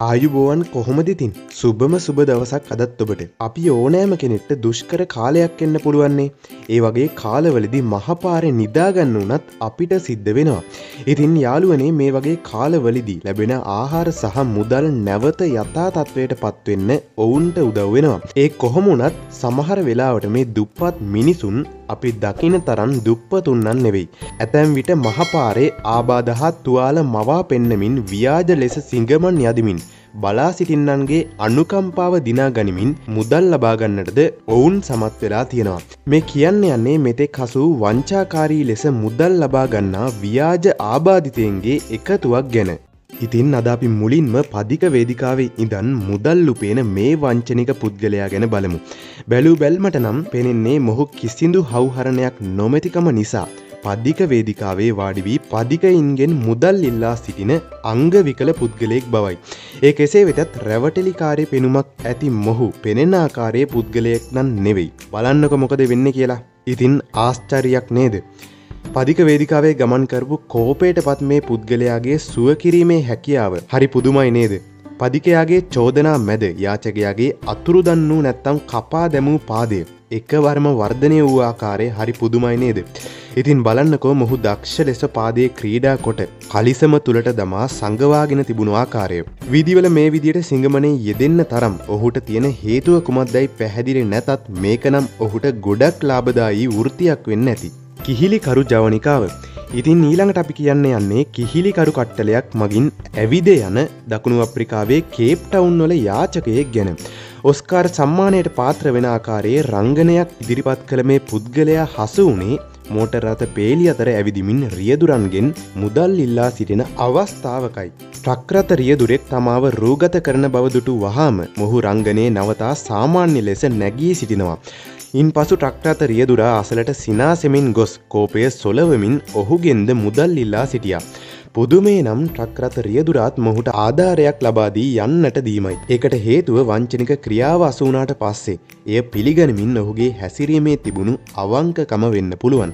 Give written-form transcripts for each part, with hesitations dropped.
ආයුබෝවන් කොහොමද ඉතින්? සුබම සුබ දවසක් අදත් ඔබට. අපි ඕනෑම කෙනෙක්ට දුෂ්කර කාලයක් එන්න පුළුවන්නේ. ඒ වගේ කාලවලදී මහපාරේ නිදා ගන්න උනත් අපිට සිද්ධ වෙනවා. ඉතින් යාළුවනේ මේ වගේ කාලවලදී ලැබෙන ආහාර සහ මුදල් නැවත යථා තත්වයටපත් වෙන්න ඔවුන්ට උදව් වෙනවා. ඒ කොහොම වුණත් සමහර වෙලාවට මේ දුප්පත් මිනිසුන් අපි දකින තරම් දුප්පතුන්නන් නෙවෙයි. ඇතැම් විට මහපාරේ ආබාධ හා තුවාල මවා පෙන්නමින් ව්‍යාජ ලෙස සිඟමන් යදිමින් බලා සිටින්නන්ගේ අනුකම්පාව දිනා ගනිමින් මුදල් ලබා ගන්නටද ඔවුන් සමත් වෙලා තියෙනවා. මේ කියන්න යන්නේ මෙතෙක් හසු වංචාකාරී ලෙස මුදල් ලබා ගන්නා ව්‍යාජ ආබාධිතයන්ගේ එකතුවක් ගැන. ඉතින් අද අපි මුලින්ම පදික වේදිකාවේ ඉඳන් මුදල් උපයන මේ වංචනික පුද්ගලයා ගැන බලමු. බැලූ බැල්මට නම් පෙනෙන්නේ මොහු කිසිදු හවුහරණයක් නොමැතිකම නිසා පදික වේදිකාවේ වාඩි වී පදිකයින්ගෙන් මුදල් ඉල්ලා සිටින අංග විකල පුද්ගලයෙක් බවයි. ඒ කෙසේ වෙතත් රැවටිලිකාරී පෙනුමක් ඇති මොහු පෙනෙන ආකාරයේ පුද්ගලයෙක් නම් නෙවෙයි. බලන්නකො මොකද වෙන්නේ කියලා. ඉතින් ආශ්චර්යයක් නේද? පදික වේදිකාවේ ගමන් කරපු කෝපයටපත් මේ පුද්ගලයාගේ සුව කිරීමේ හැකියාව හරි පුදුමයි නේද? පදිකයාගේ චෝදනා මැද යාචකයාගේ අතුරුදන් වූ නැත්තම් කපා දැමූ පාදය එකවරම වර්ධනය වූ ආකාරය හරි පුදුමයි නේද? ඉතින් බලන්නකෝ මොහු දක්ෂ ලෙස පාදයේ ක්‍රීඩා කොට කලිසම තුලට දමා සංගවාගෙන තිබුණු ආකාරය. වීදිවල මේ විදියට සිඟමනේ යෙදෙන්න තරම් ඔහුට තියෙන හේතුව කුමක්දයි පැහැදිලි නැතත් මේකනම් ඔහුට ගොඩක් ලාභදායී වෘත්තියක් වෙන්න ඇති. කිහිලිකරු ජවනිකාව. ඉතින් ඊළඟට අපි කියන්න යන්නේ කිහිලිකරු කට්ටලයක් මගින් ඇවිද යන දකුණු අප්‍රිකාවේ කේප් ටවුන් වල යාචකයෙක් ගැන. ඔස්කාර් සම්මානයට පාත්‍ර වෙන ආකාරයේ රංගනයක් ඉදිරිපත් කළ මේ පුද්ගලයා හසු වුණේ මෝටර් රථ පේලි අතර ඇවිදිමින් රියදුරන්ගෙන් මුදල් ඉල්ලා සිටින අවස්ථාවකයි. ට්‍රක් රථ රියදුරෙක් තමාව රූගත කරන බව දුටු වහාම මොහු රංගනයේ නවතා සාමාන්‍ය ලෙස නැගී සිටිනවා. ඉන්පසු ට්‍රක් රථ රියදුරා අසලට සිනාසෙමින් ගොස් කෝපය සොලවමින් ඔහුගෙන්ද මුදල් ඉල්ලා සිටියා. පුදුමේ නම් ට්‍රක් රථ රියදුරාත් මොහුට ආධාරයක් ලබා දී යන්නට දීමයි. ඒකට හේතුව වංචනික ක්‍රියාව අසු වුණාට පස්සේ එය පිළිගනිමින් ඔහුගේ හැසිරීමේ තිබුණු අවංකකම වෙන්න පුළුවන්.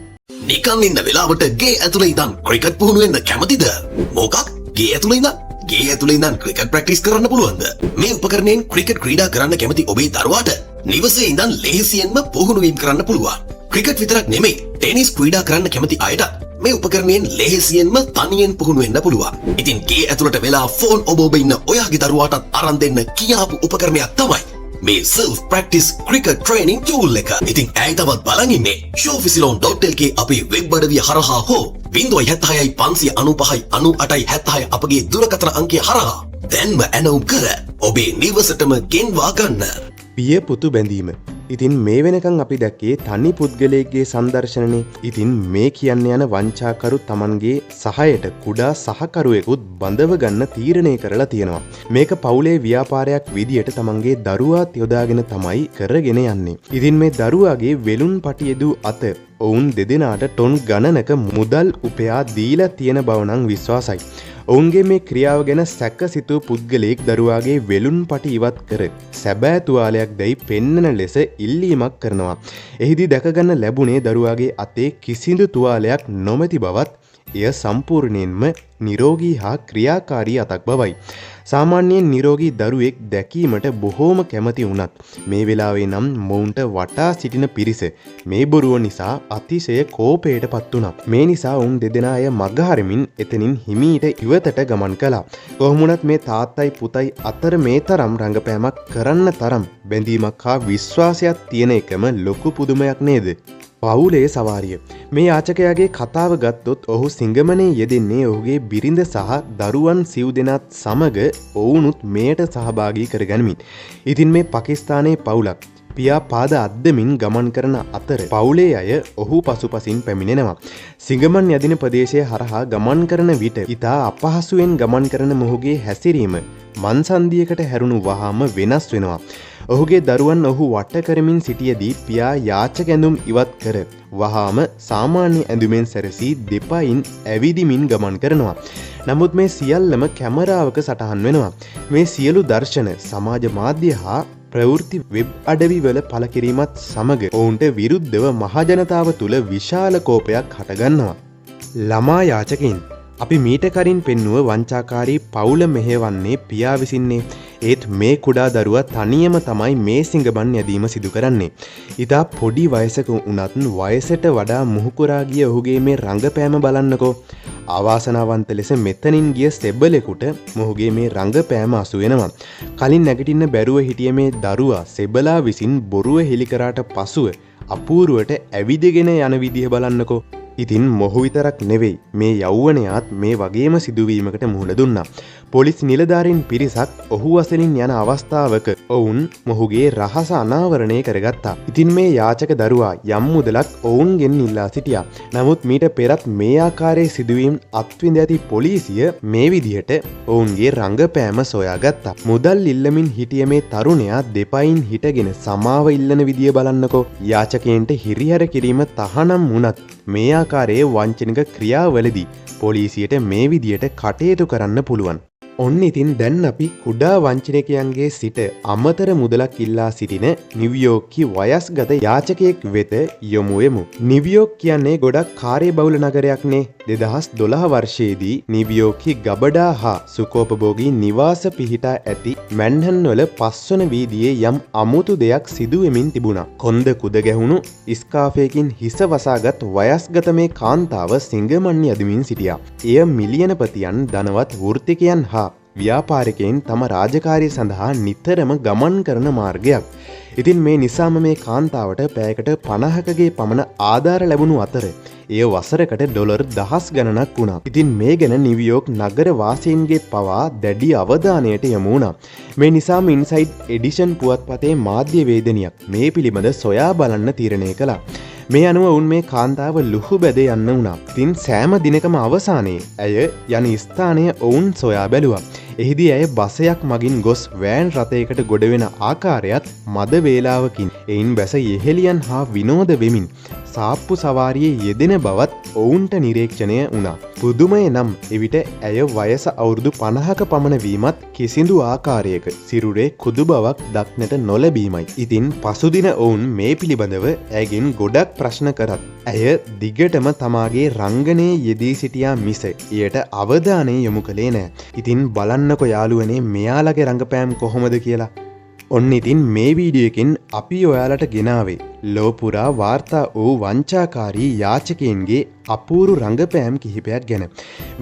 නිකන් ඉන්න වෙලාවට ගේ ඇතුලේ ඉඳන් ක්‍රිකට් පුහුණු වෙන්න කැමතිද? මොකක්? ගේ ඇතුලේ ඉඳන් ක්‍රිකට් ප්‍රැක්ටිස් කරන්න පුළුවන්ද? මේ උපකරණයෙන් ක්‍රිකට් ක්‍රීඩා කරන්න කැමති ඔබේ දරුවාට නිවසේ ඉඳන් ලෙහෙසියෙන්ම පුහුණු වීම කරන්න පුළුවන්. ක්‍රිකට් විතරක් නෙමෙයි, ටෙනිස් ක්‍රීඩා කරන්න කැමති අයට මේ උපකරණයෙන් ලෙහෙසියෙන්ම තනියෙන් පුහුණු වෙන්න පුළුවන්. ඉතින් ගේ ඇතුළට වෙලා ෆෝන් ඔබ ඉන්න ඔයාගේ දරුවාටත් අරන් දෙන්න කියාපු උපකරණයක් තමයි මේ self practice cricket training tool එක. ඉතින් ඇයි තවත් බලන් ඉන්නේ? showfacilon.lk අපේ වෙබ් අඩවිය හරහා හෝ 076 595 98 76 අපගේ දුරකථන අංකය හරහා දැන්ම ඇනවුම් කර ඔබේ නිවසටම ගෙන්වා ගන්න. පිය පුතු බැඳීම. ඉතින් මේ වෙනකන් අපි දැක්කේ තනි පුද්ගලයෙක්ගේ සංදර්ශනනේ. ඉතින් මේ කියන්න යන වංචාකරු Tamanගේ සහයට කුඩා සහකරුවෙකුත් බඳව ගන්න තීරණය කරලා තියෙනවා. මේක පවුලේ ව්‍යාපාරයක් විදියට Tamanගේ දරුවාත් යොදාගෙන තමයි කරගෙන යන්නේ. ඉතින් මේ දරුවාගේ වෙලුන් පටියෙදු අත ඔවුන් දෙදෙනාට ටොන් ගණනක මුදල් උපයා දීලා තියෙන බව නම් විශ්වාසයි. ඔවුන්ගේ මේ ක්‍රියාව ගැන සැක සිතූ පුද්ගලයෙක් දරුවාගේ වෙලුන් පටි ඉවත් කර සැබෑ තුවාලයක් දැයි පෙන්නන ලෙස ඉල්ලීමක් කරනවා. එහිදී දැකගන්න ලැබුණේ දරුවාගේ අතේ කිසිදු තුවාලයක් නොමැති බවත් එය සම්පූර්ණයෙන්ම නිරෝගී හා ක්‍රියාකාරී අතක් බවයි. සාමාන්‍යයෙන් නිරෝගී දරුවෙක් දැකීමට බොහෝම කැමති වුණත් මේ වෙලාවේ නම් මොවුන්ට වටා සිටින පිරිස මේ බොරුව නිසා අතිශය කෝපයට පත් වුණා. මේ නිසා ඔවුන් දෙදෙනා අය මගහරමින් එතනින් හිමීට ඉවතට ගමන් කළා. කොහොමුණත් මේ තාත්තයි පුතයි අතර මේ තරම් රංගපෑමක් කරන්න තරම් බැඳීමක් හා විශ්වාසයක් තියෙන එකම ලොකු පුදුමයක් නේද? පවුලේ සවාරිය. මේ යාචකයාගේ කතාව ගත්තොත් ඔහු සිඟමනේ යෙදෙන්නේ ඔහුගේ බිරිඳ සහ දරුවන් සිව් දෙනාත් සමග ඔවුනුත් මෙයට සහභාගී කරගනිමින්. ඉතින් මේ පාකිස්තානයේ පවුලක් පියා පාද අද්දමින් ගමන් කරන අතර පවුලේ අය ඔහු පසුපසින් පැමිණෙනවා. සිඟමන් යදින ප්‍රදේශය හරහා ගමන් කරන විට ඉතා අපහසුවෙන් ගමන් කරන මොහුගේ හැසිරීම මන්සන්දියකට හැරුණු වහාම වෙනස් වෙනවා. ඔහුගේ දරුවන් ඔහු වට කරමින් සිටියදී පියා යාචක ඇඳුම් ඉවත් කර වහාම සාමාන්‍ය ඇඳුමෙන් සැරසී දෙපයින් ඇවිදිමින් ගමන් කරනවා. නමුත් මේ සියල්ලම කැමරාවක සටහන් වෙනවා. මේ සියලු දර්ශන සමාජ මාධ්‍ය හා ප්‍රවෘත්ති වෙබ් අඩවිවල පළ කිරීමත් සමග ඔවුන්ට විරුද්ධව මහජනතාව තුළ විශාල කෝපයක් හටගන්නවා. ළමා යාචකයින් අපි මීට කලින් පෙන්නුව වංචාකාරී පවුල මෙහෙවන්නේ පියා විසින්නේ. ඒත් මේ කුඩා දරුවා තනියම තමයි මේ සිඟබන් යැදීම සිදු කරන්නේ. ඉතා පොඩි වයසක වුණත් වයසට වඩා මුහුකුරා ගිය ඔහුගේ මේ රංගපෑම බලන්නකෝ. අවාසනාවන්ත ලෙස මෙතනින් ගිය සෙබලෙකුට මොහුගේ මේ රංගපෑම අසු වෙනවා. කලින් නැගිටින්න බැරුව හිටිය මේ දරුවා සෙබලා විසින් බොරුව හෙළි කරාට පසුව අපූරුවට ඇවිදගෙන යන විදිහ බලන්නකෝ. ඉතින් මොහු විතරක් නෙවෙයි මේ යෞවනයාත් මේ වගේම සිදුවීමකට මුහුණ දුන්නා. පොලිස් නිලධාරීන් පිරිසක් ඔහු අසලින් යන අවස්ථාවක ඔවුන් මොහුගේ රහස අනාවරණය කරගත්තා. ඉතින් මේ යාචක දරුවා යම් මුදලක් ඔවුන්ගෙන් ඉල්ලා සිටියා. නමුත් මීට පෙරත් මේ ආකාරයේ සිදුවීම් අත්විඳ ඇති පොලිසිය මේ විදිහට ඔවුන්ගේ රංගපෑම සොයාගත්තා. මුදල් ඉල්ලමින් හිටිය මේ තරුණයා දෙපයින් හිටගෙන සමාව ඉල්ලන විදිය බලන්නකෝ. යාචකයන්ට හිරිහැර කිරීම තහනම් වුණත් මේ ආකාරයේ වංචනික ක්‍රියාවලදී පොලිසියට මේ විදියට කටයුතු කරන්න පුළුවන්. ඔන්න ඉතින් දැන් අපි කුඩා වංචනිකයන්ගේ සිට අමතර මුදලක් ඉල්ලා සිටින නිව්යෝර්ක්කි වයස්ගත යාචකයෙක් වෙත යොමු වෙමු. නිව්යෝර්ක් කියන්නේ ගොඩක් කාර්යබහුල නගරයක්නේ. 2012 වර්ෂයේදී නිව්යෝර්ක්කි ගබඩා හා සුඛෝපභෝගී නිවාස පිහිටා ඇති මැන්හන් වල 5 වන වීදියේ යම් අමුතු දෙයක් සිදු වෙමින් තිබුණා. කොන්ද කුද ගැහුණු ස්කාෆයකින් හිස වසාගත් වයස්ගත මේ කාන්තාව සිඟමන් යදමින් සිටියා. එය මිලියනපතියන් ධනවත් වෘත්තිකයන් හා ව්‍යාපාරිකයන් තම රාජකාරිය සඳහා නිතරම ගමන් කරන මාර්ගයක්. ඉතින් මේ නිසාම මේ කාන්තාවට පැයකට 50කගේ පමණ ආධාර ලැබුණු අතර එය වසරකට ඩොලර් දහස් ගණනක් වුණා. ඉතින් මේ ගැන නිව්යෝර්ක් නගර වාසීන්ගේ පවා දැඩි අවධානයට යොමු වුණා. මේ නිසාම ඉන්සයිඩ් එඩිෂන් පුවත්පතේ මාධ්‍ය වේදනයක් මේ පිළිබඳ සොයා බලන්න තීරණය කළා. මේ අනුව උන් මේ කාන්තාව ලුහු බැද යන්න වුණා. ඉතින් සෑම දිනකම අවසානයේ ඇය යන ස්ථානය ඔවුන් සොයා බැලුවා. එහිදී ඇය බසයක් මගින් ගොස් වෑන් රථයකට ගොඩ වෙන ආකාරයත් මද වේලාවකින් එයින් බැස යෙහෙලියන් හා විනෝද වෙමින් සාප්පු සවාරියේ යෙදෙන බවත් ඔවුන්ට නිරීක්ෂණය වුණා. පුදුමය නම් එවිට ඇය වයස අවුරුදු 50ක පමණ වීමත් කිසිදු ආකාරයක සිරුරේ කුදු බවක් දක්නට නොලැබීමයි. ඉතින් පසුදින ඔවුන් මේ පිළිබඳව ඇයගෙන් ගොඩක් ප්‍රශ්න කරත් ඇය දිගටම තමාගේ රංගනයේ යෙදී සිටියා මිස එයට අවධානය යොමු කළේ නෑ. ඉතින් බලන්නකො යාළුවනේ මෙයාලගේ රංගපෑම් කොහොමද කියලා. ඔන්න ඉතින් මේ වීඩියෝ එකෙන් අපි ඔයාලට ගෙනාවේ ලෝපුරා වාර්තා වූ වංචාකාරී යාචකයන්ගේ අපූරු රංගපෑම් කිහිපයක් ගැන.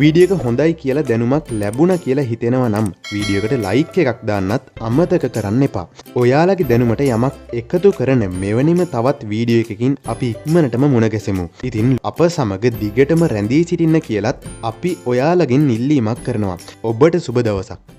වීඩියෝ එක හොඳයි කියලා දැනුමක් ලැබුණා කියලා හිතෙනවා නම් වීඩියෝ එකට ලයික් එකක් දාන්නත් අමතක කරන්න එපා. ඔයාලගේ දැනුමට යමක් එකතු කරන මෙවැනිම තවත් වීඩියෝ එකකින් අපි ඉක්මනටම මුණ ගැසෙමු. ඉතින් අප සමග දිගටම රැඳී සිටින්න කියලත් අපි ඔයාලගෙන් ඉල්ලීමක් කරනවා. ඔබට සුබ දවසක්.